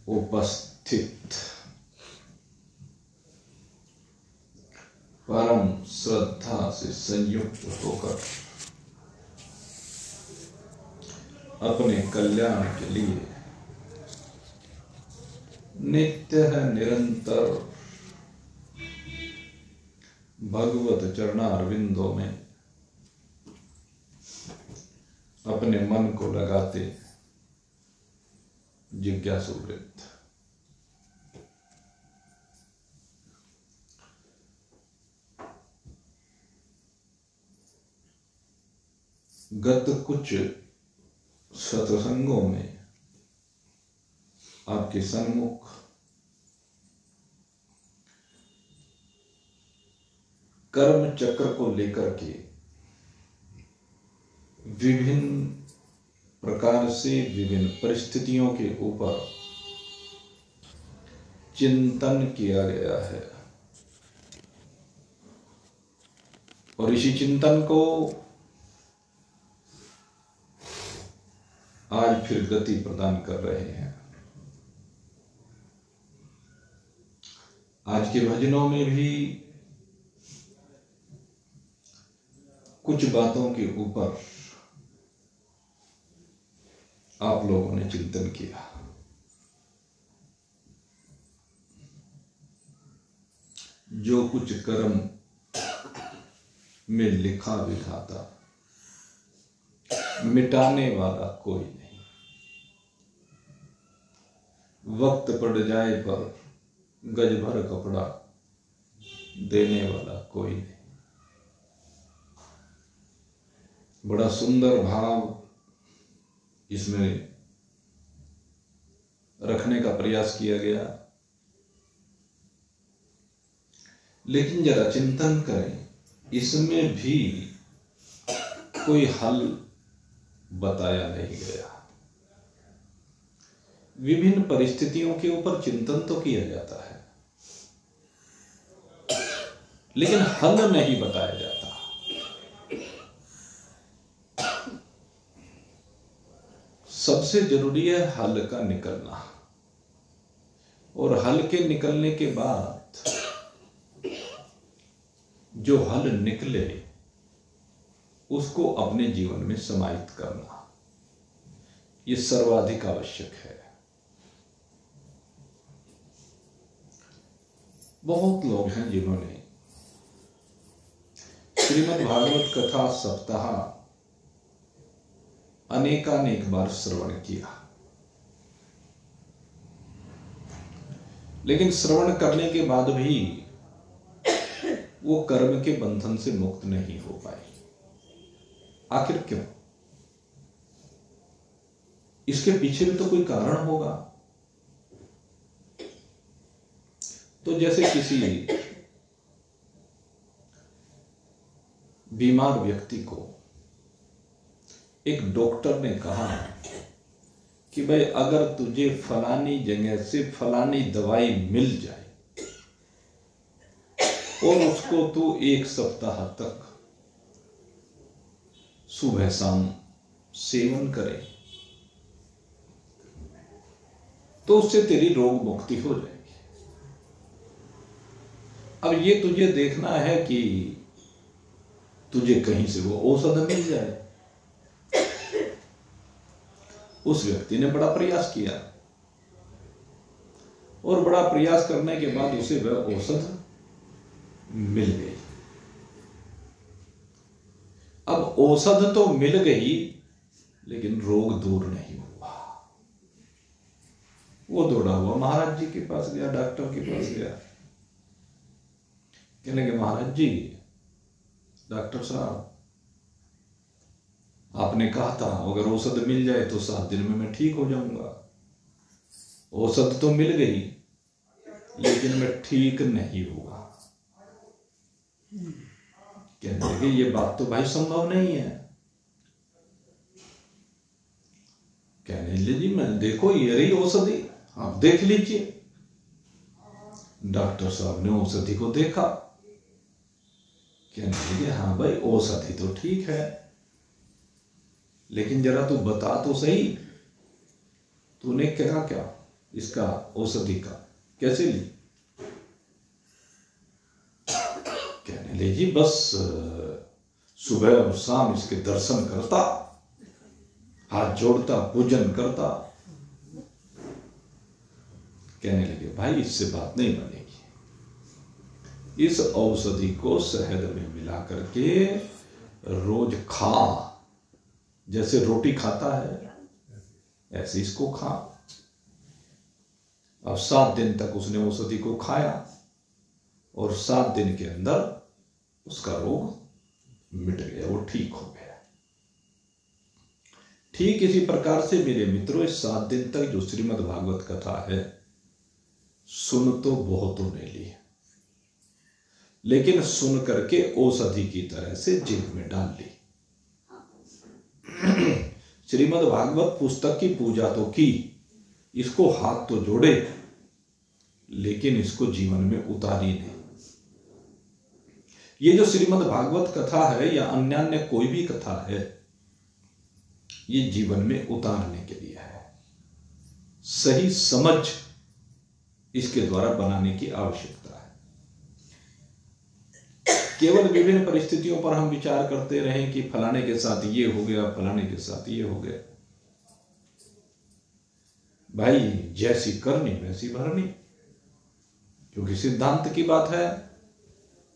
उपस्थित परम श्रद्धा से संयुक्त होकर अपने कल्याण के लिए नित्य है निरंतर भगवत चरणारविंदों में अपने मन को लगाते जिज्ञासु वृत्त। गत कुछ सत्संगों में आपके सन्मुख कर्म चक्र को लेकर के विभिन्न प्रकार से विभिन्न परिस्थितियों के ऊपर चिंतन किया गया है और इसी चिंतन को आज फिर गति प्रदान कर रहे हैं। आज के भजनों में भी कुछ बातों के ऊपर आप लोगों ने चिंतन किया। जो कुछ कर्म में लिखा विधाता, मिटाने वाला कोई नहीं। वक्त पड़ जाए पर गज भर कपड़ा देने वाला कोई नहीं। बड़ा सुंदर भाव इसमें रखने का प्रयास किया गया, लेकिन जरा चिंतन करें, इसमें भी कोई हल बताया नहीं गया। विभिन्न परिस्थितियों के ऊपर चिंतन तो किया जाता है, लेकिन हल नहीं बताया जाता। सबसे जरूरी है हल का निकलना, और हल के निकलने के बाद जो हल निकले उसको अपने जीवन में समाहित करना, ये सर्वाधिक आवश्यक है। बहुत लोग हैं जिन्होंने श्रीमद् भागवत कथा सप्ताह अनेकानेक बार श्रवण किया, लेकिन श्रवण करने के बाद भी वो कर्म के बंधन से मुक्त नहीं हो पाए। आखिर क्यों? इसके पीछे भी तो कोई कारण होगा। तो जैसे किसी बीमार व्यक्ति को एक डॉक्टर ने कहा कि भाई अगर तुझे फलानी जगह से फलानी दवाई मिल जाए और उसको तू 1 सप्ताह तक सुबह शाम सेवन करे तो उससे तेरी रोग मुक्ति हो जाएगी। अब ये तुझे देखना है कि तुझे कहीं से वो औषध मिल जाए। उस व्यक्ति ने बड़ा प्रयास किया और बड़ा प्रयास करने के बाद उसे वह औषध मिल गई। अब औषध तो मिल गई, लेकिन रोग दूर नहीं हुआ। वो दौड़ा हुआ महाराज जी के पास गया, डॉक्टर के पास गया। कहने लगे, महाराज जी, डॉक्टर साहब, आपने कहा था अगर औषध मिल जाए तो 7 दिन में मैं ठीक हो जाऊंगा। औषध तो मिल गई, लेकिन मैं ठीक नहीं हुआ। कहने लगे, ये बात तो भाई संभव नहीं है। कहने लगे, जी मैं देखो ये रही औषधि, आप देख लीजिए। डॉक्टर साहब ने औषधि को देखा। कहने लगे, हाँ भाई औषधि तो ठीक है, लेकिन जरा तू बता तो सही, तूने क्या क्या? इसका औषधि का, कैसे ली? कहने ले जी बस सुबह और शाम इसके दर्शन करता, हाथ जोड़ता, पूजन करता। कहने लगे भाई इससे बात नहीं बनेगी, इस औषधि को शहद में मिला करके रोज खा, जैसे रोटी खाता है ऐसे इसको खा। अब 7 दिन तक उसने औषधि को खाया और 7 दिन के अंदर उसका रोग मिट गया, वो ठीक हो गया। ठीक इसी प्रकार से मेरे मित्रों, इस 7 दिन तक जो श्रीमद् भागवत कथा है सुन तो बहुतों ने ली, लेकिन सुन करके औषधि की तरह से जेब में डाल ली। श्रीमद् भागवत पुस्तक की पूजा तो की, इसको हाथ तो जोड़े, लेकिन इसको जीवन में उतारी नहीं। ये जो श्रीमद् भागवत कथा है या अन्य कोई भी कथा है, ये जीवन में उतारने के लिए है। सही समझ इसके द्वारा बनाने की आवश्यकता है। केवल विभिन्न परिस्थितियों पर हम विचार करते रहें कि फलाने के साथ ये हो गया, फलाने के साथ ये हो गया। भाई जैसी करनी वैसी भरनी, क्योंकि सिद्धांत की बात है।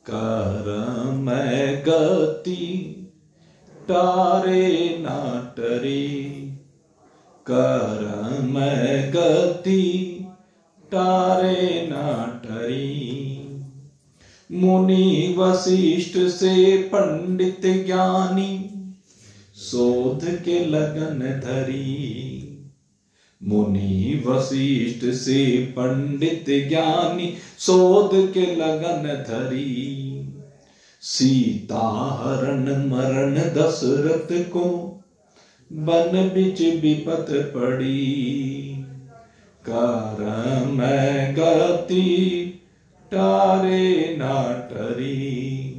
कर्म गति टारे ना टरी, कर्म गति टारे ना टरी। मुनि वशिष्ठ से पंडित ज्ञानी, शोध के लगन धरी। मुनि वशिष्ठ से पंडित ज्ञानी, शोध के लगन धरी। सीता हरण मरण दशरथ को, बन बिच विपत पड़ी। कर्म गति टारे ना टरी,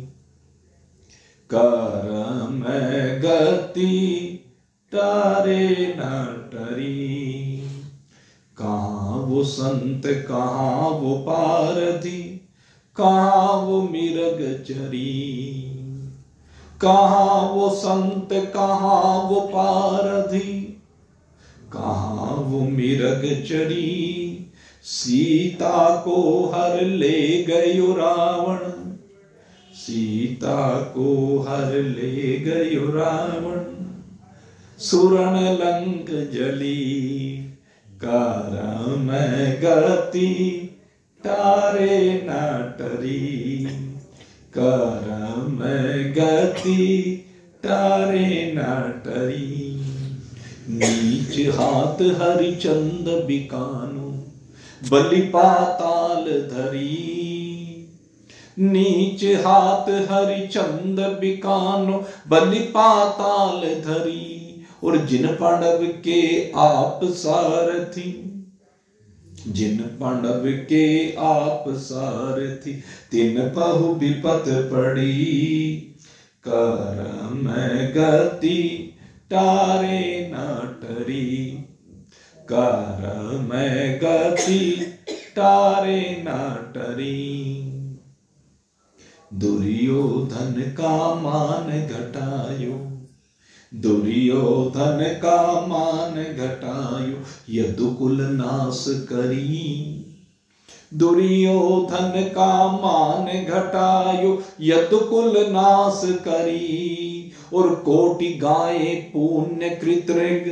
कर्म गति टारे ना टरी। कहाँ वो संत कहाँ वो पारधी, कहाँ वो मिरग चरी। कहाँ वो संत कहाँ वो पारधी, कहाँ वो मिरग चरी। सीता को हर ले गयो रावण, सीता को हर ले गयो रावण। सुरण लंक जली, कर्म गति टारे ना टरी। कर्म गति टारे ना टरी। नीच हाथ हरिचंद बिकानो, बलि पाताल धरी। नीच हाथ हरिचंद बिकानो, बलि पाताल धरी। और जिन पांडव के आप सारथी, जिन पांडव के आप सारथी, तिन बहु विपत पड़ी। कर्म गति टारे ना टरी, कर्म गति टारे ना टरी। दुर्योधन का मान घटायो, दुर्योधन का मान घटायो। यदुकुल नाश करी, दुर्योधन का मान घटायो। यदुकुल नाश करी। और कोटि गाये पुण्य कृत नृग,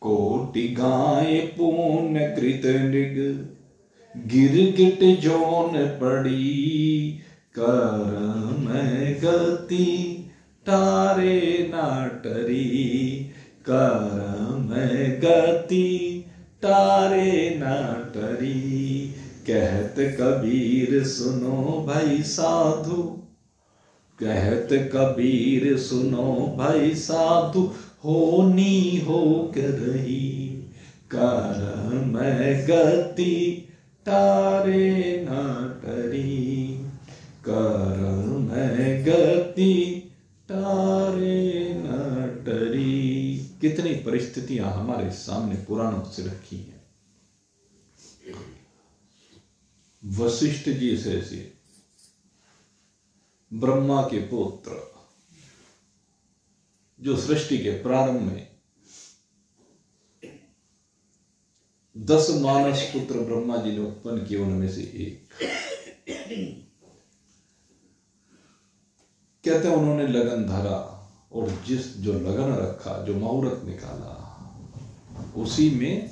कोटि गाये पुण्य कृत नृग। गिरगिट जोन पड़ी, कर्म गति टारे ना टरी। कर्म गति टारे ना टरी। कहत कबीर सुनो भाई साधु, कहत कबीर सुनो भाई साधु। होनी हो कर रही, कर्म गति टारे ना टरी। कर्म गति टारे न टरी। कितनी परिस्थितियां हमारे सामने पुराणों से रखी हैं। वशिष्ठ जी से ब्रह्मा के पुत्र, जो सृष्टि के प्रारंभ में 10 मानस पुत्र ब्रह्मा जी ने उत्पन्न किए, उनमें से एक कहते हैं उन्होंने लगन धरा, और जो लगन रखा, जो मुहूर्त निकाला, उसी में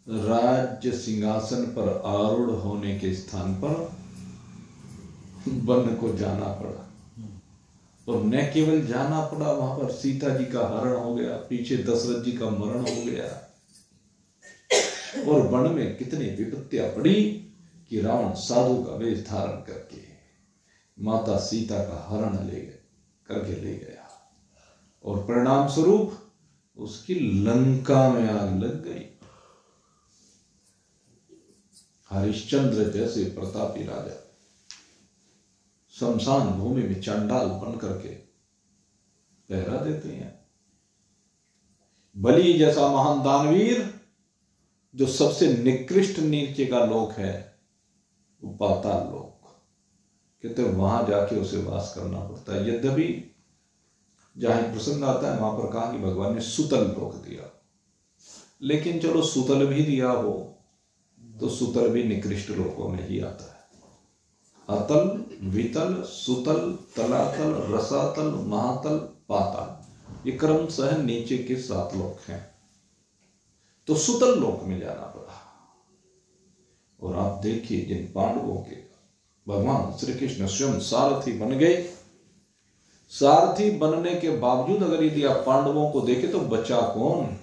राज्य सिंहासन पर आरूढ़ होने के स्थान पर वन को जाना पड़ा। और न केवल जाना पड़ा, वहां पर सीता जी का हरण हो गया, पीछे दशरथ जी का मरण हो गया, और वन में कितनी विपत्तियां पड़ी कि रावण साधु का वेश धारण करके माता सीता का हरण करके ले गया, और परिणाम स्वरूप उसकी लंका में आग लग गई। हरिश्चंद्र जैसे प्रतापी राजा शमशान भूमि में चंडाल बन करके पहरा देते हैं। बलि जैसा महान दानवीर, जो सबसे निकृष्ट नीचे का लोक है, वो पाताल लोक, कहते वहां जाके उसे वास करना पड़ता है। यद्यपि जहां प्रसंग आता है वहां पर कहा कि भगवान ने सुतल लोक दिया, लेकिन चलो सुतल भी दिया हो तो सुतल भी निकृष्ट लोकों में ही आता है। अतल, वितल, सुतल, तलातल, रसातल, महातल, पाताल, ये क्रमशः नीचे के 7 लोक हैं। तो सुतल लोक में जाना पड़ा। और आप देखिए, जिन पांडवों के भगवान श्री कृष्ण स्वयं सारथी बन गए, सारथी बनने के बावजूद अगर यदि आप पांडवों को देखें तो बचा कौन?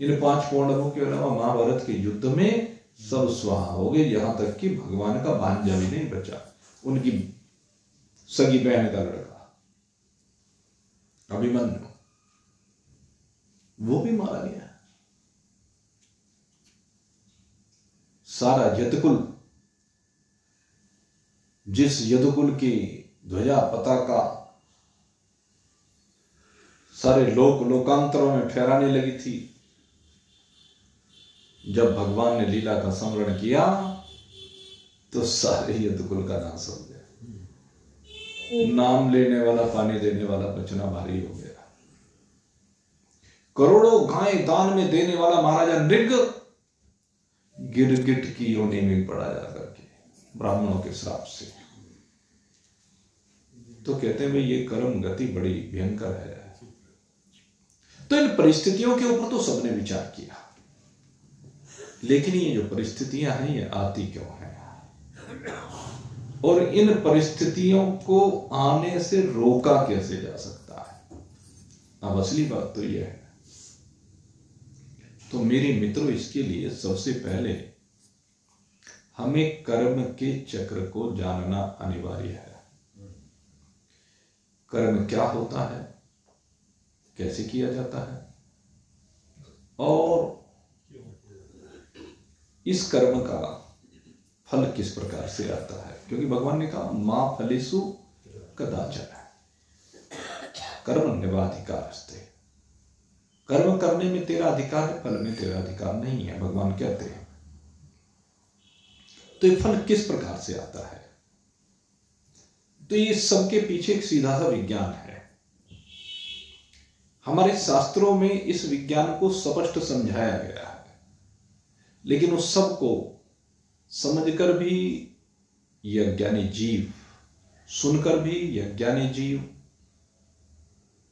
इन 5 पांडवों के अलावा महाभारत के युद्ध में सब स्वाहा हो गए, यहां तक कि भगवान का भांजा भी नहीं बचा। उनकी सगी बहन का लड़का अभिमन्यु, वो भी मारा गया। सारा यदुकुल, जिस यदुकुल की ध्वजा पताका सारे लोकांतरों में फहराने लगी थी, जब भगवान ने लीला का स्मरण किया तो सारे यदुकुल का नाश हो गया। नाम लेने वाला, पानी देने वाला बचना भारी हो गया। करोड़ों गायें दान में देने वाला महाराजा नृग गिरगिट की योनि में पड़ा जा करके ब्राह्मणों के श्राप से। तो कहते हैं भाई ये कर्म गति बड़ी भयंकर है। तो इन परिस्थितियों के ऊपर तो सबने विचार किया, लेकिन ये जो परिस्थितियां हैं ये आती क्यों हैं, और इन परिस्थितियों को आने से रोका कैसे जा सकता है। अब असली बात तो यह है। तो मेरे मित्रों, इसके लिए सबसे पहले हमें कर्म के चक्र को जानना अनिवार्य है। कर्म क्या होता है, कैसे किया जाता है, और इस कर्म का फल किस प्रकार से आता है। क्योंकि भगवान ने कहा मां फलेषु कदाचन, कर्म निवाधिकारस्ते, कर्म करने में तेरा अधिकार है, फल में तेरा अधिकार नहीं है, भगवान कहते हैं। तो ये फल किस प्रकार से आता है, तो ये सबके पीछे एक सीधा सा विज्ञान है। हमारे शास्त्रों में इस विज्ञान को स्पष्ट समझाया गया है, लेकिन उस सब को समझकर भी यह ज्ञानी जीव, सुनकर भी यह ज्ञानी जीव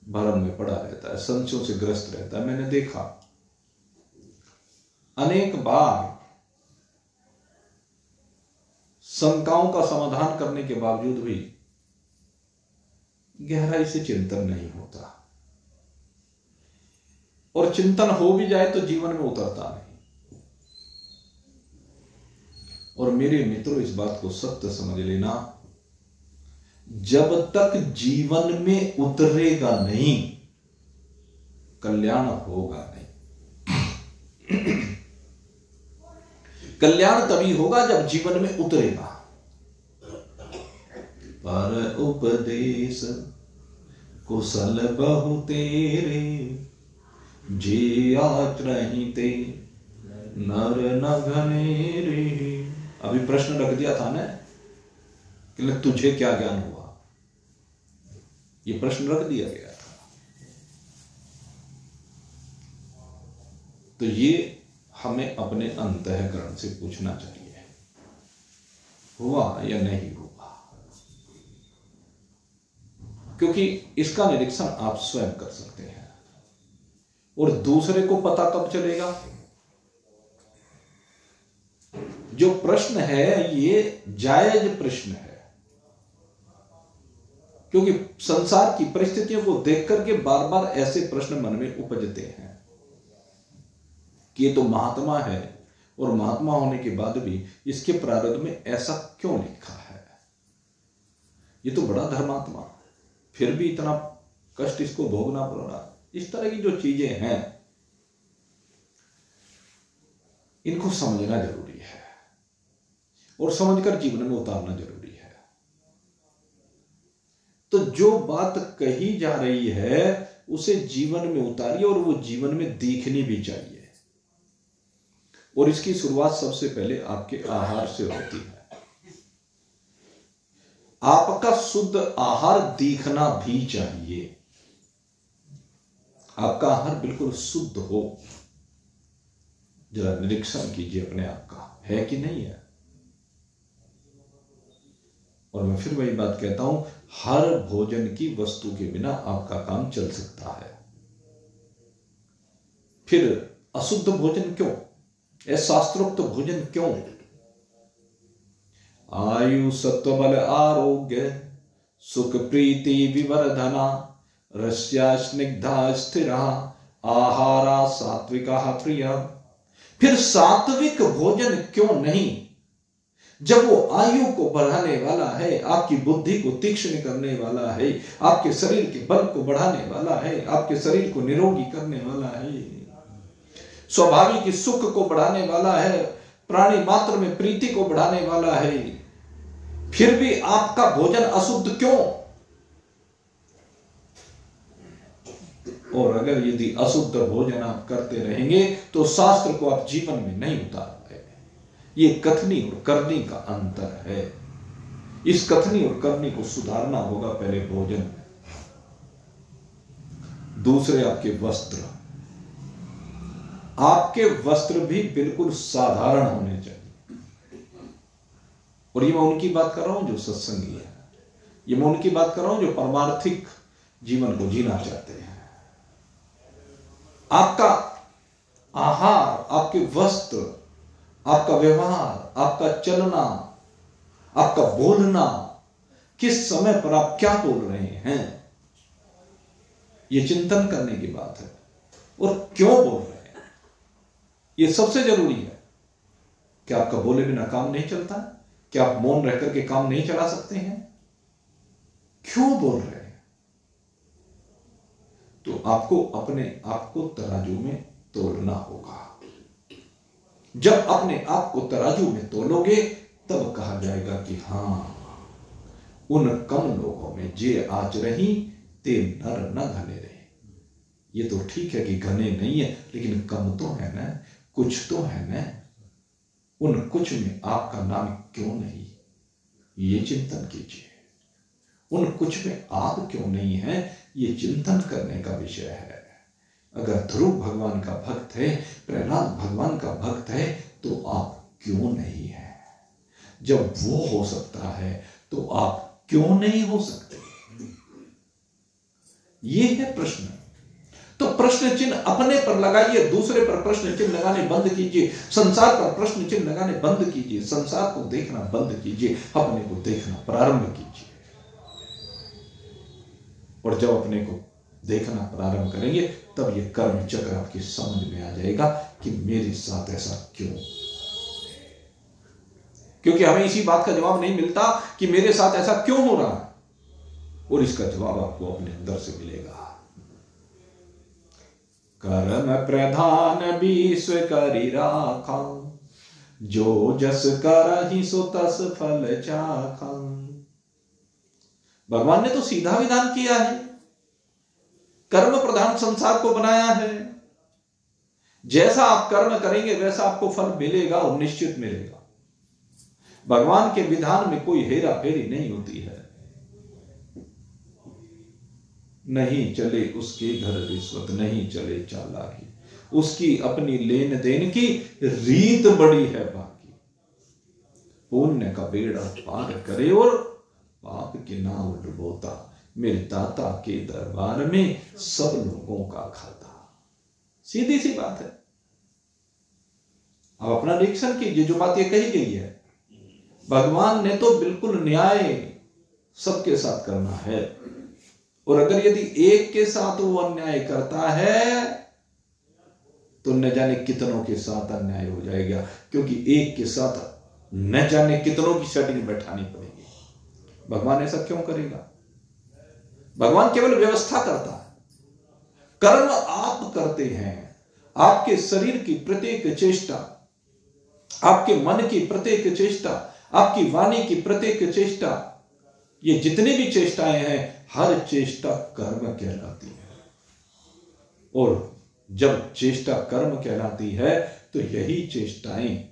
भ्रम में पड़ा रहता है, संशयों से ग्रस्त रहता है। मैंने देखा अनेक बार शंकाओं का समाधान करने के बावजूद भी गहराई से चिंतन नहीं होता, और चिंतन हो भी जाए तो जीवन में उतरता नहीं। और मेरे मित्रों, इस बात को सत्य समझ लेना, जब तक जीवन में उतरेगा नहीं, कल्याण होगा नहीं। कल्याण तभी होगा जब जीवन में उतरेगा। पर उपदेश कुशल बहु तेरे, जे आचरहिते नर न घने रे। अभी प्रश्न रख दिया था ना कि तुझे क्या ज्ञान हुआ, ये प्रश्न रख दिया गया था। तो ये हमें अपने अंतःकरण से पूछना चाहिए, हुआ या नहीं हुआ, क्योंकि इसका निरीक्षण आप स्वयं कर सकते हैं। और दूसरे को पता कब चलेगा? जो प्रश्न है ये जायज प्रश्न है, क्योंकि संसार की परिस्थितियों को देख करके बार बार ऐसे प्रश्न मन में उपजते हैं कि ये तो महात्मा है और महात्मा होने के बाद भी इसके प्रारब्ध में ऐसा क्यों लिखा है, ये तो बड़ा धर्मात्मा, फिर भी इतना कष्ट इसको भोगना पड़ रहा। इस तरह की जो चीजें हैं इनको समझना जरूरी है और समझकर जीवन में उतारना जरूरी है। तो जो बात कही जा रही है उसे जीवन में उतारिए और वो जीवन में दिखनी भी चाहिए। और इसकी शुरुआत सबसे पहले आपके आहार से होती है। आपका शुद्ध आहार दिखना भी चाहिए, आपका आहार बिल्कुल शुद्ध हो। जरा निरीक्षण कीजिए अपने आप का, है कि नहीं है। और मैं फिर वही बात कहता हूं, हर भोजन की वस्तु के बिना आपका काम चल सकता है। फिर अशुद्ध भोजन क्यों, शास्त्रोक्त भोजन क्यों? आयु सत्व बल आरोग्य सुख प्रीति विवर्धना रस्या स्निग्धा स्थिरा आहारा सात्विका प्रिय। फिर सात्विक भोजन क्यों नहीं, जब वो आयु को बढ़ाने वाला है, आपकी बुद्धि को तीक्ष्ण करने वाला है, आपके शरीर के बल को बढ़ाने वाला है, आपके शरीर को निरोगी करने वाला है, स्वाभाविक सुख को बढ़ाने वाला है, प्राणी मात्र में प्रीति को बढ़ाने वाला है, फिर भी आपका भोजन अशुद्ध क्यों? और अगर यदि अशुद्ध भोजन आप करते रहेंगे तो शास्त्र को आप जीवन में नहीं उतार पाएंगे। ये कथनी और करनी का अंतर है। इस कथनी और करनी को सुधारना होगा पहले भोजन में। दूसरे आपके वस्त्र, आपके वस्त्र भी बिल्कुल साधारण होने चाहिए। और ये मैं उनकी बात कर रहा हूं जो सत्संगी है, ये मैं उनकी बात कर रहा हूं जो परमार्थिक जीवन को जीना चाहते हैं। आपका आहार, आपके वस्त्र, आपका व्यवहार, आपका चलना, आपका बोलना, किस समय पर आप क्या बोल रहे हैं, यह चिंतन करने की बात है। और क्यों बोल रहे हैं, यह सबसे जरूरी है। क्या आपका बोले बिना काम नहीं चलता? क्या आप मौन रह करके काम नहीं चला सकते हैं? क्यों बोल रहे हैं? तो आपको अपने आप को तराजू में तोलना होगा। जब अपने आप को तराजू में तोलोगे तब कहा जाएगा कि हां, उन कम लोगों में जे आज रही ते नर न घने रहे। ये तो ठीक है कि घने नहीं है, लेकिन कम तो है ना, कुछ तो है ना। उन कुछ में आपका नाम क्यों नहीं, ये चिंतन कीजिए। उन कुछ में आप क्यों नहीं है, ये चिंतन करने का विषय है। अगर ध्रुव भगवान का भक्त है, प्रहलाद भगवान का भक्त है, तो आप क्यों नहीं है? जब वो हो सकता है तो आप क्यों नहीं हो सकते? ये है प्रश्न। तो प्रश्न चिन्ह अपने पर लगाइए, दूसरे पर प्रश्न चिन्ह लगाने बंद कीजिए। संसार पर प्रश्न चिन्ह लगाने बंद कीजिए। संसार को देखना बंद कीजिए, अपने को देखना प्रारंभ कीजिए। और जब अपने को देखना प्रारंभ करेंगे तब ये कर्म चक्र आपकी समझ में आ जाएगा कि मेरे साथ ऐसा क्यों। क्योंकि हमें इसी बात का जवाब नहीं मिलता कि मेरे साथ ऐसा क्यों हो रहा है, और इसका जवाब आपको अपने अंदर से मिलेगा। कर्म प्रधान विश्व करि राखा, जो जस करहि सो तस फल चाखा। भगवान ने तो सीधा विधान किया है, कर्म प्रधान संसार को बनाया है। जैसा आप कर्म करेंगे वैसा आपको फल मिलेगा और निश्चित मिलेगा। भगवान के विधान में कोई हेरा फेरी नहीं होती है। नहीं चले उसके घर रिश्वत, नहीं चले चालाकी, उसकी अपनी लेन देन की रीत बड़ी है बाकी। पुण्य का बेड़ा पार करे और पाप की नाव डुबोता, मेरे दाता के दरबार में सब लोगों का खाता। सीधी सी बात है। अब अपना निरीक्षण कीजिए, जो बात ये कही गई है, भगवान ने तो बिल्कुल न्याय सबके साथ करना है, और अगर यदि एक के साथ वो अन्याय करता है तो न जाने कितनों के साथ अन्याय हो जाएगा, क्योंकि एक के साथ न जाने कितनों की सेटिंग बैठानी पड़ेगी। भगवान ऐसा क्यों करेगा? भगवान केवल व्यवस्था करता है। कर्म आप करते हैं। आपके शरीर की प्रत्येक चेष्टा, आपके मन की प्रत्येक चेष्टा, आपकी वाणी की प्रत्येक चेष्टा, ये जितनी भी चेष्टाएं हैं, हर चेष्टा कर्म कहलाती है। और जब चेष्टा कर्म कहलाती है तो यही चेष्टाएं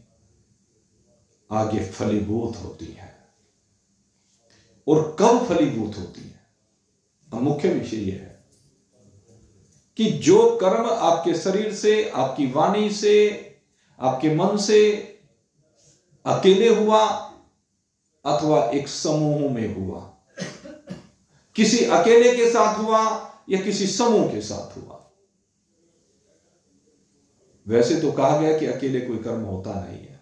आगे फलीभूत होती हैं। और कब फलीभूत होती है? अब मुख्य विषय यह है कि जो कर्म आपके शरीर से, आपकी वाणी से, आपके मन से अकेले हुआ अथवा एक समूह में हुआ, किसी अकेले के साथ हुआ या किसी समूह के साथ हुआ। वैसे तो कहा गया कि अकेले कोई कर्म होता नहीं है,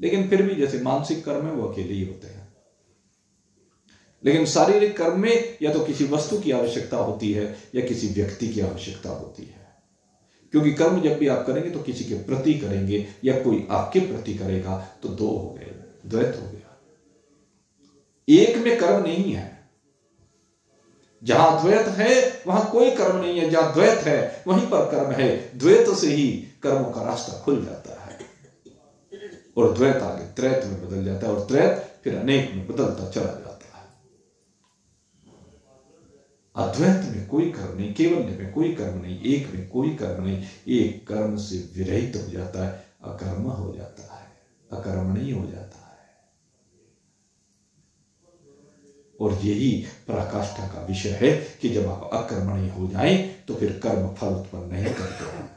लेकिन फिर भी जैसे मानसिक कर्म है वो अकेले ही होते हैं। लेकिन शारीरिक कर्म में या तो किसी वस्तु की आवश्यकता होती है या किसी व्यक्ति की आवश्यकता होती है। क्योंकि कर्म जब भी आप करेंगे तो किसी के प्रति करेंगे या कोई आपके प्रति करेगा, तो दो हो गए, द्वैत हो गया। एक में कर्म नहीं है। जहां द्वैत है वहां कोई कर्म नहीं है, जहां द्वैत है वहीं पर कर्म है। द्वैत से ही कर्मों का रास्ता खुल जाता है और द्वैत आगे त्रैत में बदल जाता है और त्रैत फिर अनेक में बदलता चला जाता है। अद्वैत में कोई कर्म नहीं, केवल में कोई कर्म नहीं, एक में कोई कर्म नहीं। एक कर्म से विरहित हो जाता है, अकर्म हो जाता है, अकर्म नहीं हो जाता है। और यही पराकाष्ठा का विषय है कि जब आप अकर्मणी हो जाएं तो फिर कर्म फल उत्पन्न नहीं करते हैं।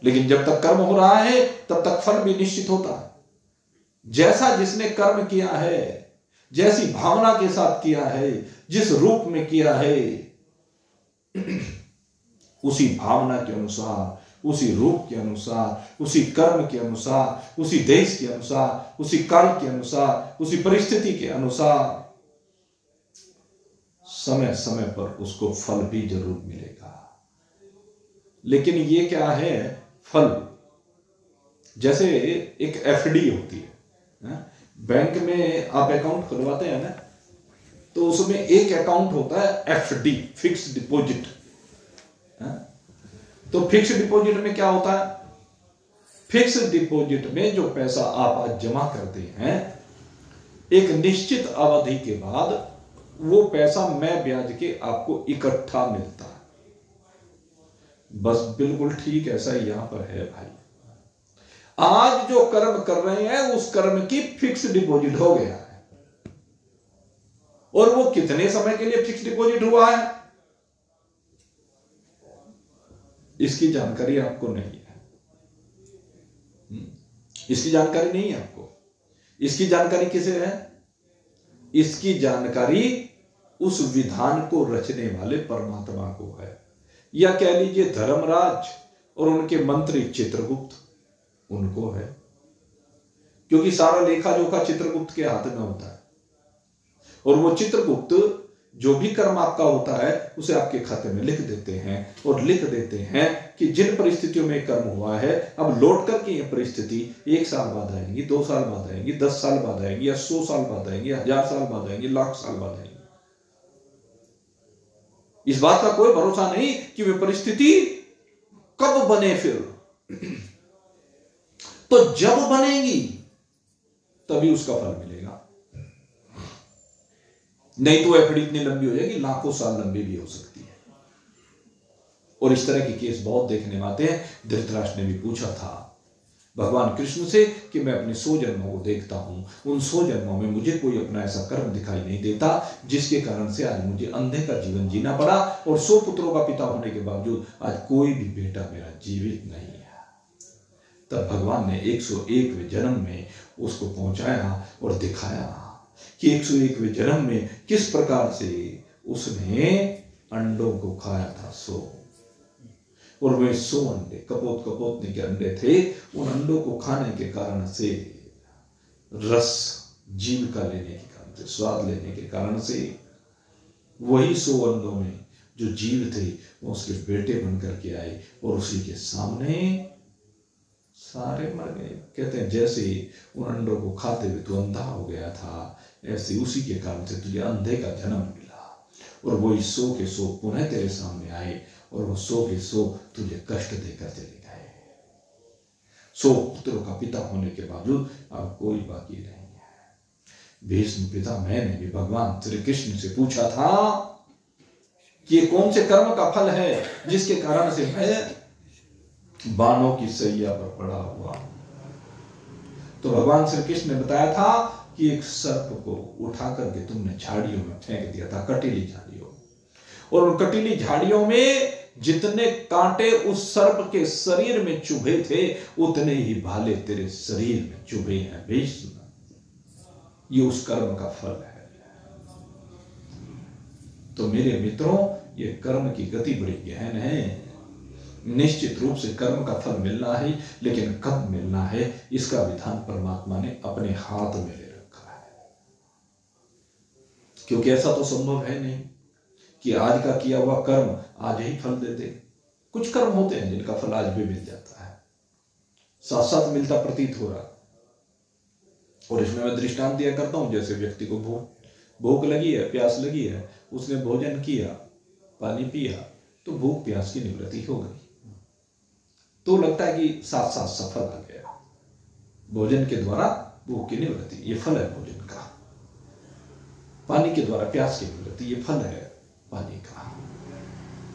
लेकिन जब तक कर्म हो रहा है तब तक फल भी निश्चित होता है। जैसा जिसने कर्म किया है, जैसी भावना के साथ किया है, जिस रूप में किया है, उसी भावना के अनुसार, उसी रूप के अनुसार, उसी कर्म के अनुसार, उसी देश के अनुसार, उसी काल के अनुसार, उसी परिस्थिति के अनुसार समय समय पर उसको फल भी जरूर मिलेगा। लेकिन ये क्या है? फल जैसे एक एफडी होती है, बैंक में आप अकाउंट खुलवाते हैं ना, तो उसमें एक अकाउंट होता है एफडी, फिक्स डिपॉजिट। तो फिक्स डिपॉजिट में क्या होता है? फिक्स डिपॉजिट में जो पैसा आप आज जमा करते हैं, एक निश्चित अवधि के बाद वो पैसा मैं ब्याज के आपको इकट्ठा मिलता है। बस बिल्कुल ठीक ऐसा ही यहां पर है भाई। आज जो कर्म कर रहे हैं उस कर्म की फिक्स डिपॉजिट हो गया है, और वो कितने समय के लिए फिक्स डिपॉजिट हुआ है इसकी जानकारी आपको नहीं है। इसकी जानकारी नहीं है आपको। इसकी जानकारी किसे है? इसकी जानकारी उस विधान को रचने वाले परमात्मा को है, या कह लीजिए धर्मराज और उनके मंत्री चित्रगुप्त, उनको है। क्योंकि सारा लेखा जोखा चित्रगुप्त के हाथ में होता है, और वो चित्रगुप्त जो भी कर्म आपका होता है उसे आपके खाते में लिख देते हैं, और लिख देते हैं कि जिन परिस्थितियों में कर्म हुआ है, अब लौट करके ये परिस्थिति 1 साल बाद आएंगी, 2 साल बाद आएंगी, 10 साल बाद आएंगी, या 100 साल बाद आएंगी, 1000 साल बाद आएंगी, लाख साल बाद आएंगी। इस बात का कोई भरोसा नहीं कि वे परिस्थिति कब बने। फिर तो जब बनेगी तभी उसका फल मिलेगा, नहीं तो एफडी इतनी लंबी हो जाएगी, लाखों साल लंबी भी हो सकती है। और इस तरह के केस बहुत देखने में आते हैं। धृतराष्ट्र ने भी पूछा था भगवान कृष्ण से कि मैं अपने 100 जन्मों को देखता हूं, उन 100 जन्मों में मुझे कोई अपना ऐसा कर्म दिखाई नहीं देता जिसके कारण से आज मुझे अंधे का जीवन जीना पड़ा, और 100 पुत्रों का पिता होने के बावजूद आज कोई भी बेटा मेरा जीवित नहीं है। तब भगवान ने 101वें जन्म में उसको पहुंचाया और दिखाया कि 101वें जन्म में किस प्रकार से उसने अंडों को खाया था 100, और वे 100 अंडे कपोत कपोतने के अंडे थे। उन अंडों को खाने के कारण से, रस जीविका लेने के कारण से, स्वाद लेने के कारण से, वही 100 अंडों में जो जीव थे वो उसके बेटे बनकर के आए और उसी के सामने सारे मर गए। कहते हैं जैसे उन अंडों को खाते हुए तू अंधा हो गया था, ऐसे उसी के कारण से तुझे अंधे का जन्म मिला, और वही 100 के 100 पुनः तेरे सामने आए और वो 100 के 100 तुझे कष्ट देकर चले गए। 100 पुत्रों का पिता होने के बावजूद अब कोई बाकी नहीं है। भीष्म पितामह ने भी भगवान श्री कृष्ण से पूछा था कि ये कौन से कर्म का फल है जिसके कारण से मैं बाणों की सैया पर पड़ा हुआ। तो भगवान श्री कृष्ण ने बताया था कि एक सर्प को उठा करके तुमने झाड़ियों में फेंक दिया था, कटीली झाड़ियों, और उन कटीली झाड़ियों में जितने कांटे उस सर्प के शरीर में चुभे थे उतने ही भाले तेरे शरीर में चुभे हैं भीष्म। ये उस कर्म का फल है। तो मेरे मित्रों, ये कर्म की गति बड़ी गहन है। निश्चित रूप से कर्म का फल मिलना है, लेकिन कब मिलना है इसका विधान परमात्मा ने अपने हाथ में ले रखा है। क्योंकि ऐसा तो संभव है नहीं कि आज का किया हुआ कर्म आज ही फल दे दे। कुछ कर्म होते हैं जिनका फल आज भी मिल जाता है, साथ साथ मिलता प्रतीत हो रहा। और इसमें मैं दृष्टांत दिया करता हूं, जैसे व्यक्ति को भूख लगी है, प्यास लगी है, उसने भोजन किया, पानी पिया, तो भूख प्यास की निवृत्ति हो गई, तो लगता है कि साथ साथ सफल आ गया। भोजन के द्वारा भूख की निवृत्ति, ये फल है भोजन का। पानी के द्वारा प्यास की निवृत्ति, ये फल है पानी का।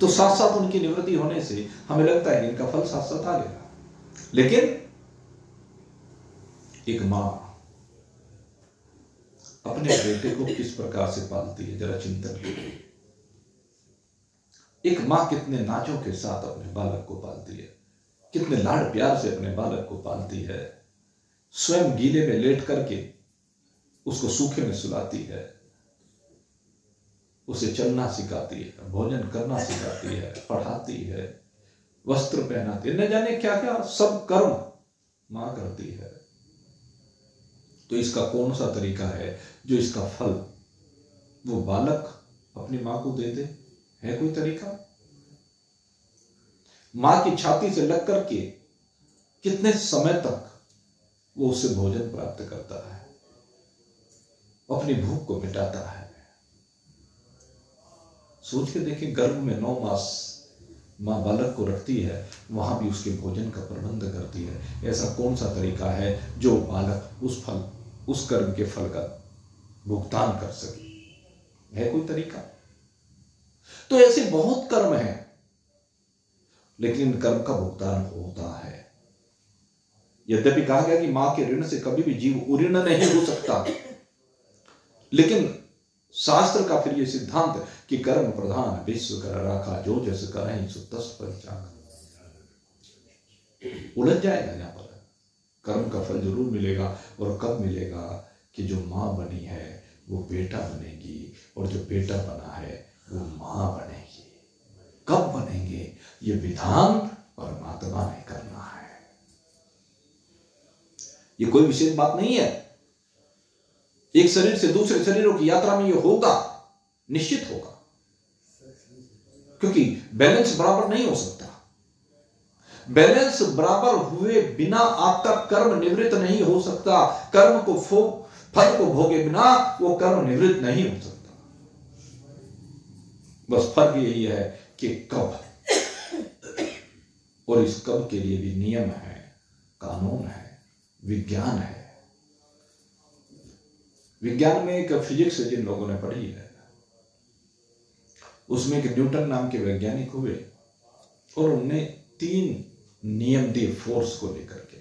तो साथ साथ उनकी निवृत्ति होने से हमें लगता है कि इनका फल साथ साथ आ गया। लेकिन एक मां अपने बेटे को किस प्रकार से पालती है, जरा चिंतन कीजिए। एक मां कितने नाजों के साथ अपने बालक को पालती है, कितने लाड़ प्यार से अपने बालक को पालती है। स्वयं गीले में लेट करके उसको सूखे में सुलाती है, उसे चलना सिखाती है, भोजन करना सिखाती है, पढ़ाती है, वस्त्र पहनाती है, न जाने क्या क्या सब कर्म मां करती है। तो इसका कौन सा तरीका है जो इसका फल वो बालक अपनी मां को दे दे? है कोई तरीका? मां की छाती से लग करके कितने समय तक वो उससे भोजन प्राप्त करता है, अपनी भूख को मिटाता है। सोच के देखिए, गर्भ में 9 मास मां बालक को रखती है, वहां भी उसके भोजन का प्रबंध करती है। ऐसा कौन सा तरीका है जो बालक उस कर्म के फल का भुगतान कर सके? है कोई तरीका? तो ऐसे बहुत कर्म हैं, लेकिन कर्म का भुगतान होता है। यद्यपि कहा गया कि मां के ऋण से कभी भी जीव उऋण नहीं हो सकता, लेकिन शास्त्र का फिर यह सिद्धांत कि कर्म प्रधान विश्व कर राखा, जो जस करें सो तस परिचाक। उलझ जाएगा यहां पर। कर्म का फल जरूर मिलेगा, और कब मिलेगा कि जो मां बनी है वो बेटा बनेगी, और जो बेटा बना है वो मां बनेगी। कब बनेंगे ये विधान परमात्मा ने करना है। ये कोई विशेष बात नहीं है। एक शरीर से दूसरे शरीरों की यात्रा में ये होगा, निश्चित होगा, क्योंकि बैलेंस बराबर नहीं हो सकता। बैलेंस बराबर हुए बिना आपका कर्म निवृत्त नहीं हो सकता। कर्म को फल को भोगे बिना वो कर्म निवृत्त नहीं हो सकता। बस फर्क यही है कि कब, और इस कब के लिए भी नियम है, कानून है, विज्ञान है। विज्ञान में एक फिजिक्स जिन लोगों ने पढ़ी है, उसमें एक न्यूटन नाम के वैज्ञानिक हुए, और उनने 3 नियम दिए फोर्स को लेकर के,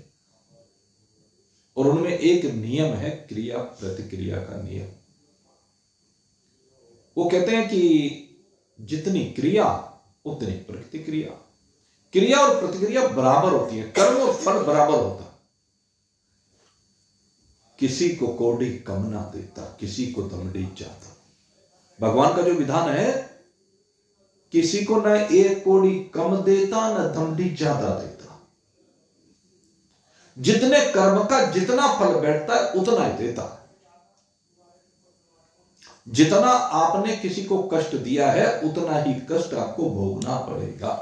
और उनमें एक नियम है क्रिया प्रतिक्रिया का नियम। वो कहते हैं कि जितनी क्रिया उतनी प्रतिक्रिया, क्रिया और प्रतिक्रिया बराबर होती है, कर्म और फल बराबर होता। किसी को कोड़ी कम ना देता, किसी को दमड़ी ज्यादा। भगवान का जो विधान है, किसी को न एक कोड़ी कम देता न दमड़ी ज्यादा देता। जितने कर्म का जितना फल बैठता है उतना ही देता है। जितना आपने किसी को कष्ट दिया है उतना ही कष्ट आपको भोगना पड़ेगा।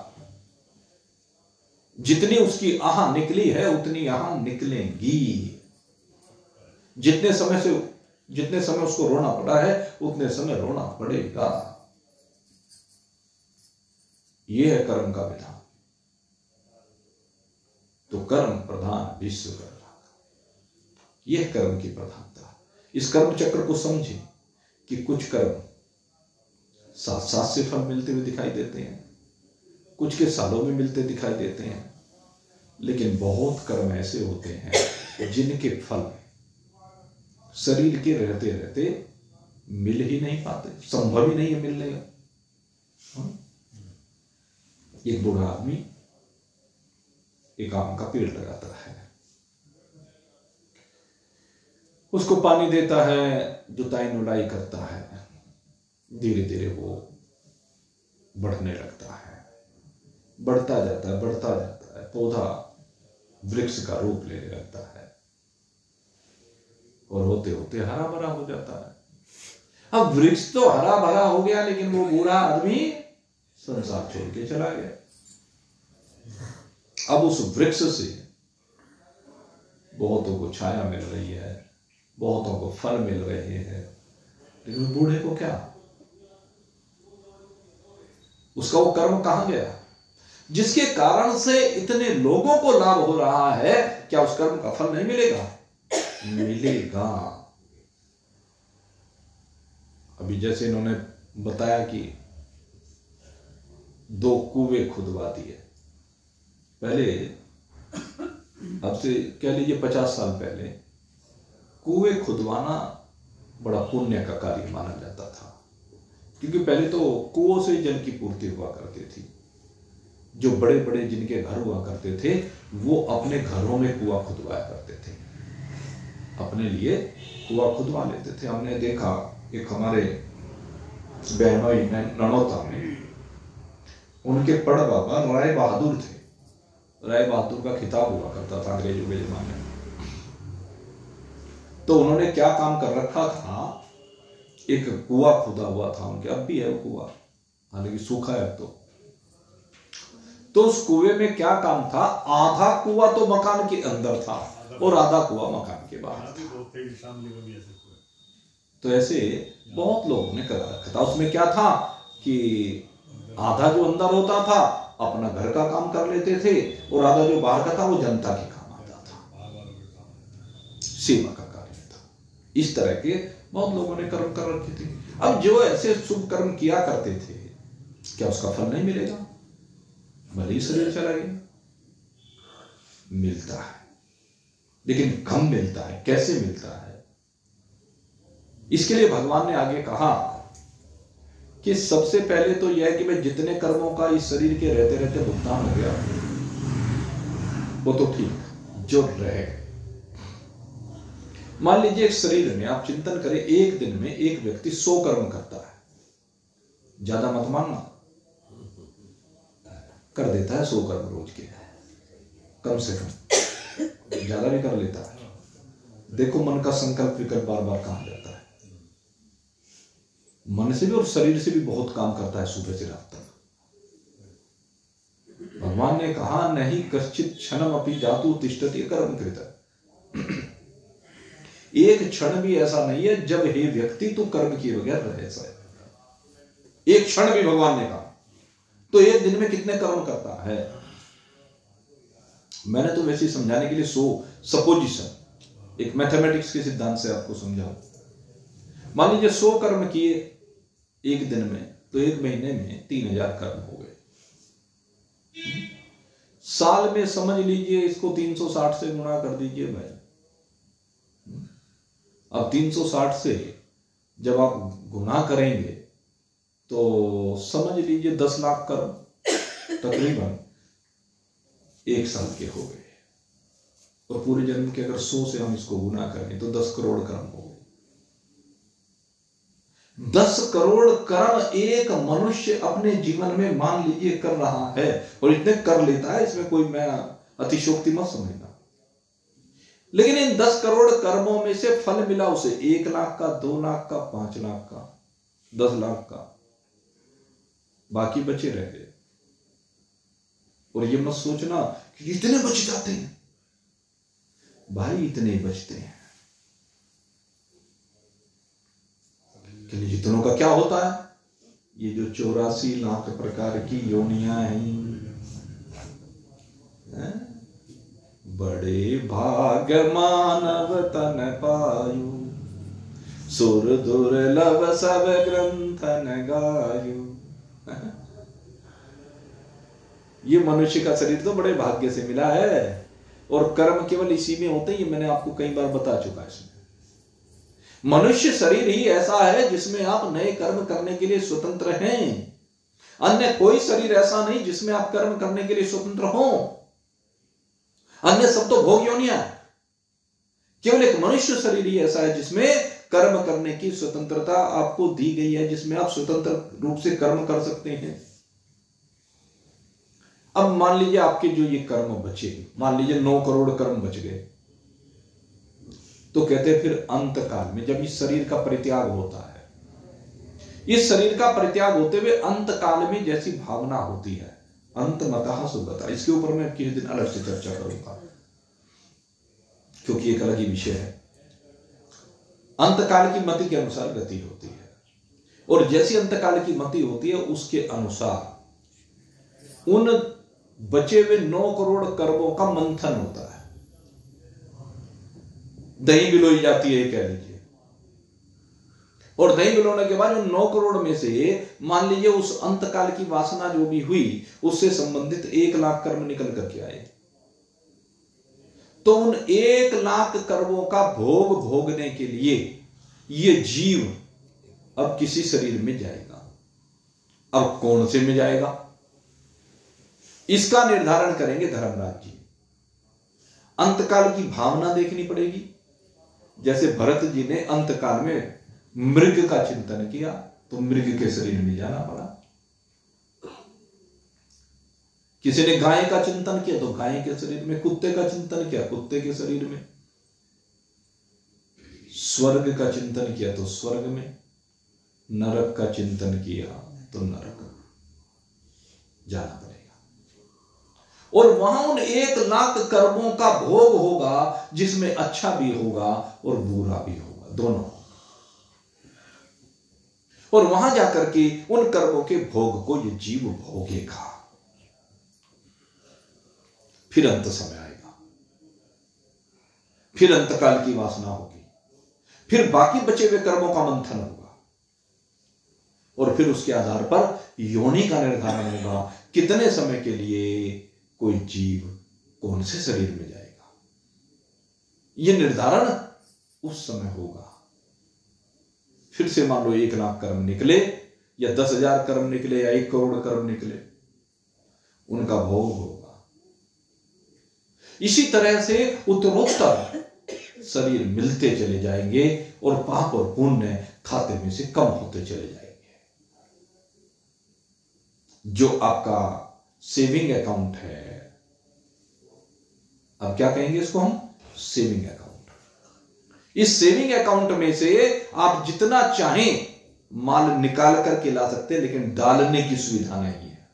जितनी उसकी आह निकली है उतनी आह निकलेंगी। जितने समय उसको रोना पड़ा है उतने समय रोना पड़ेगा। यह है कर्म का विधान। तो कर्म प्रधान विश्व कर्म, यह कर्म की प्रधानता। इस कर्म चक्र को समझे कि कुछ कर्म साथ साथ से फल मिलते हुए दिखाई देते हैं, कुछ के सालों में मिलते दिखाई देते हैं, लेकिन बहुत कर्म ऐसे होते हैं जिनके फल शरीर के रहते रहते मिल ही नहीं पाते, संभव ही नहीं है मिलने का। एक बूढ़ा आदमी एक आम का पेड़ लगाता है, उसको पानी देता है, जुताई नुलाई करता है, धीरे धीरे वो बढ़ने लगता है, बढ़ता जाता है, पौधा वृक्ष का रूप लेने लगता है और होते होते हरा भरा हो जाता है। अब वृक्ष तो हरा भरा हो गया, लेकिन वो बूढ़ा आदमी संसार छोड़ के चला गया। अब उस वृक्ष से बहुतों को छाया मिल रही है, बहुतों को फल मिल रहे हैं, लेकिन बूढ़े को क्या? उसका वो कर्म कहां गया जिसके कारण से इतने लोगों को लाभ हो रहा है? क्या उस कर्म का फल नहीं मिलेगा? मिलेगा। अभी जैसे इन्होंने बताया कि 2 कुएं खुदवा दिए। पहले, अब से कह लीजिए 50 साल पहले, कुएं खुदवाना बड़ा पुण्य का कार्य माना जाता था, क्योंकि पहले तो कुओं से जल की पूर्ति हुआ करती थी। जो बड़े बड़े जिनके घर हुआ करते थे वो अपने घरों में कुआं खुदवाया करते थे, अपने लिए कुआं खुदवा लेते थे। हमने देखा एक हमारे बहनोई ननौता में, उनके बड़ बाबा राय बहादुर थे। राय बहादुर का खिताब हुआ करता था अंग्रेजों के जमाने में। तो उन्होंने क्या काम कर रखा था, एक कुआं खुदा हुआ था उनके, अब भी है वो कुआं, हालांकि सूखा है तो उस कुएं में क्या काम था, आधा कुआं तो मकान के अंदर था और आधा कुआं मकान के बाहर था। तो ऐसे बहुत लोगों ने कर रखा था। उसमें क्या था कि आधा जो अंदर होता था अपना घर का काम कर लेते थे, और आधा जो बाहर का था वो जनता के काम आता था, सेवा का कार्य था। इस तरह के बहुत लोगों ने कर्म कर रखे थे। अब जो ऐसे शुभ कर्म किया करते थे, क्या उसका फल नहीं मिलेगा? भले ही शरीर चला गया, मिलता है, लेकिन कम मिलता है। कैसे मिलता है? इसके लिए भगवान ने आगे कहा कि सबसे पहले तो यह है कि मैं जितने कर्मों का इस शरीर के रहते रहते भुगतान हो गया वो तो ठीक, जो रहे। मान लीजिए एक शरीर में आप चिंतन करें, एक दिन में एक व्यक्ति 100 कर्म करता है, ज्यादा मत मानना, कर देता है 100 कर्म रोज के, कम से कम, ज्यादा भी कर लेता है। देखो मन का संकल्प विकल्प बार बार कहां जाता है। मन से भी और शरीर से भी बहुत काम करता है सुबह से रात तक। भगवान ने कहा नहीं कश्चित क्षणम अपि जातु तिष्ठति कर्म कृत। एक क्षण भी ऐसा नहीं है जब हे व्यक्ति तू कर्म किए बगैर रह सके। एक क्षण भी भगवान ने कहा। तो एक दिन में कितने कर्म करता है? मैंने तो वैसे समझाने के लिए सपोजिशन, एक मैथमेटिक्स के सिद्धांत से आपको समझाऊं। मान लीजिए 100 कर्म किए एक दिन में, तो एक महीने में 3000 कर्म हो गए। साल में समझ लीजिए इसको 360 से गुणा कर दीजिए भाई। अब 360 से जब आप गुणा करेंगे तो समझ लीजिए 10 लाख कर्म तकरीबन एक साल के हो गए। और पूरे जन्म के अगर 100 से हम इसको गुना करें तो 10 करोड़ कर्म हो गए। 10 करोड़ कर्म एक मनुष्य अपने जीवन में मान लीजिए कर रहा है, और इतने कर लेता है, इसमें कोई मैं अतिशोक्ति मत समझना। लेकिन इन 10 करोड़ कर्मों में से फल मिला उसे 1 लाख का, 2 लाख का, 5 लाख का, 10 लाख का, बाकी बचे रह गए। और ये मत सोचना कि इतने बच जाते हैं, भाई इतने बचते हैं। कि जितनों का क्या होता है, ये जो 84 लाख प्रकार की योनियां हैं, बड़े भाग्य मानव तन पायु, सुर दुर्लभ सब ग्रंथन गायु। ये मनुष्य का शरीर तो बड़े भाग्य से मिला है, और कर्म केवल इसी में होते हैं। ये मैंने आपको कई बार बता चुका है। इसमें मनुष्य शरीर ही ऐसा है जिसमें आप नए कर्म करने के लिए स्वतंत्र हैं। अन्य कोई शरीर ऐसा नहीं जिसमें आप कर्म करने के लिए स्वतंत्र हो। अन्य सब तो भोग योनियां। केवल एक मनुष्य शरीर ही ऐसा है जिसमें कर्म करने की स्वतंत्रता आपको दी गई है, जिसमें आप स्वतंत्र रूप से कर्म कर सकते हैं। अब मान लीजिए आपके जो ये कर्म बचे, मान लीजिए 9 करोड़ कर्म बच गए, तो कहते हैं फिर अंत काल में जब इस शरीर का परित्याग होता है, इस शरीर का परित्याग होते हुए अंत काल में जैसी भावना होती है, अंत मतः सुगता, इसके ऊपर मैं किसी दिन अलग से चर्चा करूंगा क्योंकि एक अलग ही विषय है। अंत काल की मति के अनुसार गति होती है, और जैसी अंत काल की मति होती है उसके अनुसार उन बचे हुए 9 करोड़ कर्मों का मंथन होता है। दही बिलोई जाती है कह लीजिए, और दही बिलोने के बाद उन 9 करोड़ में से मान लीजिए उस अंतकाल की वासना जो भी हुई उससे संबंधित 1 लाख कर्म निकल करके आए, तो उन 1 लाख कर्मों का भोग भोगने के लिए ये जीव अब किसी शरीर में जाएगा। अब कौन से में जाएगा इसका निर्धारण करेंगे धर्मराज जी। अंतकाल की भावना देखनी पड़ेगी। जैसे भरत जी ने अंतकाल में मृग का चिंतन किया तो मृग के शरीर में जाना पड़ा। किसी ने गाय का चिंतन किया तो गाय के शरीर में, कुत्ते का चिंतन किया कुत्ते के शरीर में, स्वर्ग का चिंतन किया तो स्वर्ग में, नरक का चिंतन किया तो नरक जाना पड़ेगा। और वहां उन 1 लाख कर्मों का भोग होगा जिसमें अच्छा भी होगा और बुरा भी होगा, दोनों। और वहां जाकर के उन कर्मों के भोग को ये जीव भोगेगा। फिर अंत समय आएगा, फिर अंतकाल की वासना होगी, फिर बाकी बचे हुए कर्मों का मंथन होगा, और फिर उसके आधार पर योनि का निर्धारण होगा कितने समय के लिए कोई जीव कौन से शरीर में जाएगा। यह निर्धारण उस समय होगा। फिर से मान लो 1 लाख कर्म निकले या 10,000 कर्म निकले या 1 करोड़ कर्म निकले, उनका भोग होगा। इसी तरह से उत्तरोत्तर शरीर मिलते चले जाएंगे और पाप और पुण्य खाते में से कम होते चले जाएंगे। जो आपका सेविंग अकाउंट है, अब क्या कहेंगे इसको हम, सेविंग अकाउंट। इस सेविंग अकाउंट में से आप जितना चाहें माल निकाल करके ला सकते हैं, लेकिन डालने की सुविधा नहीं है।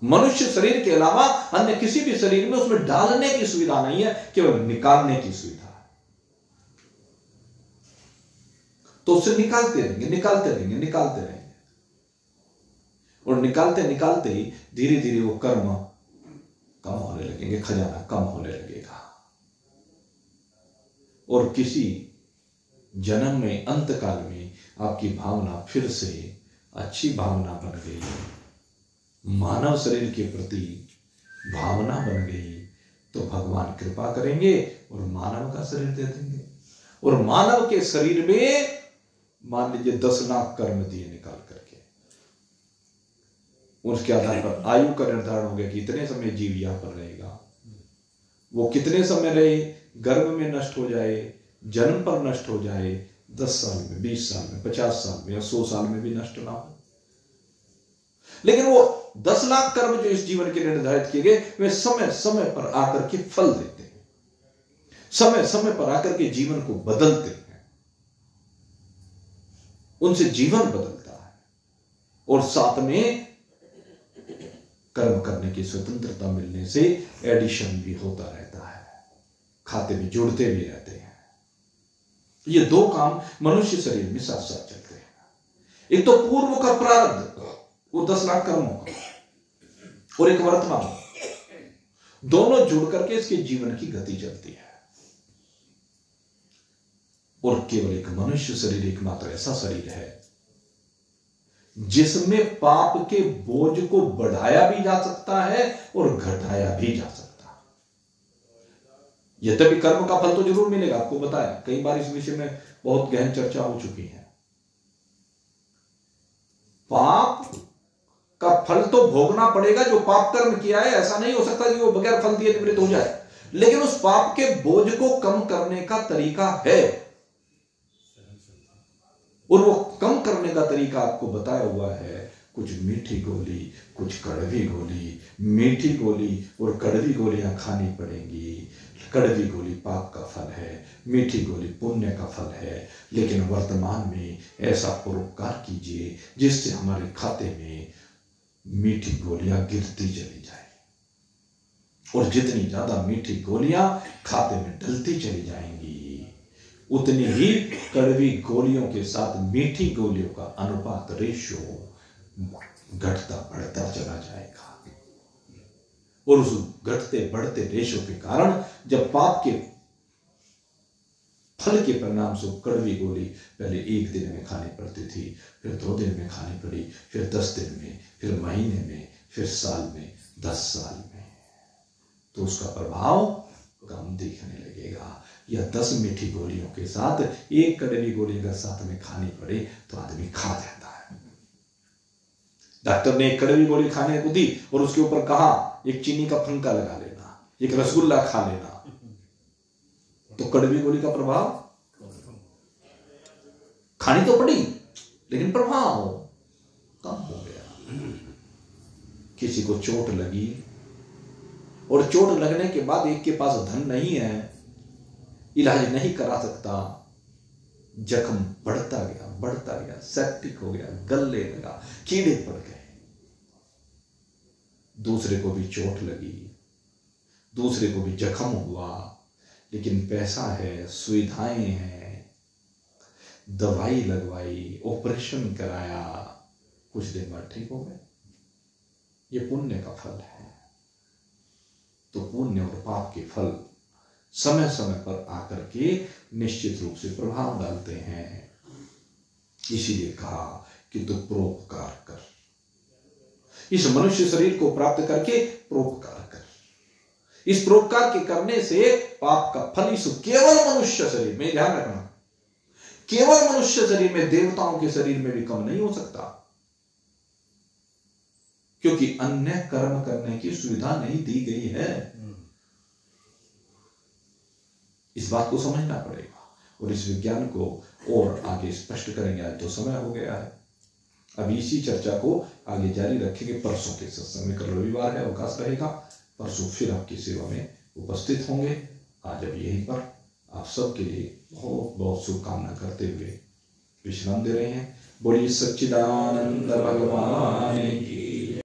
मनुष्य शरीर के अलावा अन्य किसी भी शरीर में उसमें डालने की सुविधा नहीं है, केवल निकालने की सुविधा है। तो उसे निकालते रहेंगे, निकालते रहेंगे, निकालते रहेंगे, और निकालते निकालते ही धीरे धीरे वो कर्म कम होने लगेंगे, खजाना कम होने लगेगा। और किसी जन्म में अंतकाल में आपकी भावना फिर से अच्छी भावना बन गई, मानव शरीर के प्रति भावना बन गई तो भगवान कृपा करेंगे और मानव का शरीर दे देंगे। और मानव के शरीर में मान लीजिए 10 लाख कर्म दिए निकाल करके, उसके आधार पर आयु का निर्धारण हो गया कि इतने समय जीव यहां पर रहेगा। वो कितने समय रहे, गर्भ में नष्ट हो जाए, जन्म पर नष्ट हो जाए, 10 साल में, 20 साल में, 50 साल में या 100 साल में भी नष्ट ना हो। लेकिन वो 10 लाख कर्म जो इस जीवन के निर्धारित किए गए, वे समय समय पर आकर के फल देते हैं, समय समय पर आकर के जीवन को बदलते हैं, उनसे जीवन बदलता है। और साथ में कर्म करने की स्वतंत्रता मिलने से एडिशन भी होता रहता है, खाते भी जुड़ते भी रहते हैं। ये 2 काम मनुष्य शरीर में साथ साथ चलते हैं। एक तो पूर्व का प्रारब्ध, वो 10 लाख कर्मों का, और एक वर्तमान, दोनों जुड़ करके इसके जीवन की गति चलती है। और केवल एक मनुष्य शरीर एकमात्र ऐसा शरीर है जिसमें पाप के बोझ को बढ़ाया भी जा सकता है और घटाया भी जा सकता है। यद्यपि कर्म का फल तो जरूर मिलेगा, आपको बताया कई बार, इस विषय में बहुत गहन चर्चा हो चुकी है। पाप का फल तो भोगना पड़ेगा, जो पाप कर्म किया है, ऐसा नहीं हो सकता कि वो बगैर फल दिए निवृत्त हो जाए। लेकिन उस पाप के बोझ को कम करने का तरीका है, और वो कम करने का तरीका आपको बताया हुआ है। कुछ मीठी गोली, कुछ कड़वी गोली, मीठी गोली और कड़वी गोलियां खानी पड़ेंगी। कड़वी गोली पाप का फल है, मीठी गोली पुण्य का फल है। लेकिन वर्तमान में ऐसा परोपकार कीजिए जिससे हमारे खाते में मीठी गोलियां गिरती चली जाए, और जितनी ज्यादा मीठी गोलियां खाते में डलती चली जाएंगी, उतनी ही कड़वी गोलियों के साथ मीठी गोलियों का अनुपात, रेशियो घटता बढ़ता चला जाएगा। और उस घटते बढ़ते रेशियो के कारण जब पाप के फल के परिणाम से कड़वी गोली पहले 1 दिन में खानी पड़ती थी, फिर 2 दिन में खानी पड़ी, फिर 10 दिन में, फिर महीने में, फिर साल में, 10 साल में, तो उसका प्रभाव कम दिखने लगेगा। या 10 मीठी गोलियों के साथ 1 कड़वी गोली अगर साथ में खानी पड़े तो आदमी खा जाता है। डॉक्टर ने 1 कड़वी गोली खाने को दी और उसके ऊपर कहा 1 चीनी का फंका लगा लेना, 1 रसगुल्ला खा लेना, तो कड़वी गोली का प्रभाव, खानी तो पड़ी लेकिन प्रभाव कम हो गया। किसी को चोट लगी और चोट लगने के बाद एक के पास धन नहीं है, इलाज नहीं करा सकता, जख्म बढ़ता गया, सेप्टिक हो गया, गलने लगा, कीड़े पड़ गए। दूसरे को भी चोट लगी, दूसरे को भी जख्म हुआ, लेकिन पैसा है, सुविधाएं हैं, दवाई लगवाई, ऑपरेशन कराया, कुछ दिन बाद ठीक हो गए। ये पुण्य का फल है। तो पुण्य और पाप के फल समय समय पर आकर के निश्चित रूप से प्रभाव डालते हैं। इसीलिए कहा कि तू परोपकार कर, इस मनुष्य शरीर को प्राप्त करके परोपकार कर। इस परोपकार के करने से पाप का फल इस केवल मनुष्य शरीर में, ध्यान रखना, केवल मनुष्य शरीर में, देवताओं के शरीर में भी कम नहीं हो सकता, क्योंकि अन्य कर्म करने की सुविधा नहीं दी गई है। इस बात को समझना पड़ेगा और इस विज्ञान को और आगे स्पष्ट करेंगे। आज तो समय हो गया है, अभी इसी चर्चा को आगे जारी रखेंगे परसों के सत्संग में। कल रविवार है, अवकाश रहेगा, परसों फिर आपकी सेवा में उपस्थित होंगे। आज अब यहीं पर आप सबके लिए बहुत बहुत शुभकामना करते हुए विश्राम दे रहे हैं। बोलिए सच्चिदानंद भगवान की